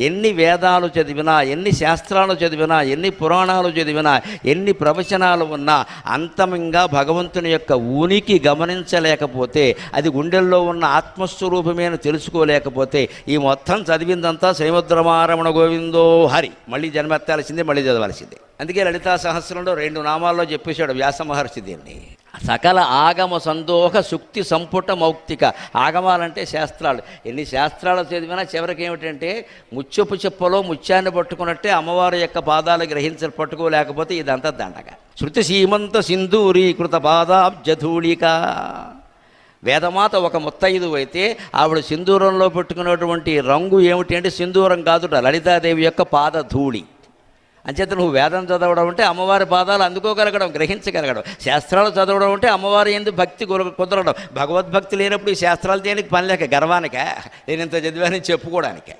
ఎన్ని వేదాలు చదివినా, ఎన్ని శాస్త్రాలు చదివినా, ఎన్ని పురాణాలు చదివినా, ఎన్ని ప్రవచనాలు ఉన్నా అంతమంగా భగవంతుని యొక్క ఉనికి గమనించలేకపోతే, అది గుండెల్లో ఉన్న ఆత్మస్వరూపమే అని తెలుసుకోలేకపోతే ఈ మొత్తం చదివిందంతా శ్రీమద్రమారమణ గోవిందో హరి, మళ్ళీ జన్మెత్తాల్సిందే, మళ్ళీ చదవాల్సిందే. అందుకే లలితా సహస్రంలో 2 నామాల్లో చెప్పేశాడు వ్యాస మహర్షి దీన్ని. సకల ఆగమ సందోహ సుక్తి సంపుట మౌక్తిక. ఆగమాలంటే శాస్త్రాలు. ఎన్ని శాస్త్రాలు చదివినా చివరికి ఏమిటంటే ముత్యపు చెప్పలో ముత్యాన్ని పట్టుకున్నట్టే అమ్మవారి యొక్క పాదాలు పట్టుకోలేకపోతే ఇదంతా దండగ. శృతి సీమంత సింధూరీకృత పాదాబ్జధూళిక. వేదమాత ఒక ముత్తైదు అయితే ఆవిడ సింధూరంలో పెట్టుకున్నటువంటి రంగు ఏమిటి అంటే సింధూరం కాదుట, లలితాదేవి యొక్క పాదధూళి. అంచేత నువ్వు వేదం చదవడం అంటే అమ్మవారి పాదాలు అందుకోగలగడం, గ్రహించగలగడం. శాస్త్రాలు చదవడం అంటే అమ్మవారి యందు భక్తి కుదరడం. భగవద్భక్తి లేనప్పుడు ఈ శాస్త్రాలు దేనికి పని లేక, గర్వానికే నేను ఇంత చదివానని చెప్పుకోవడానికే.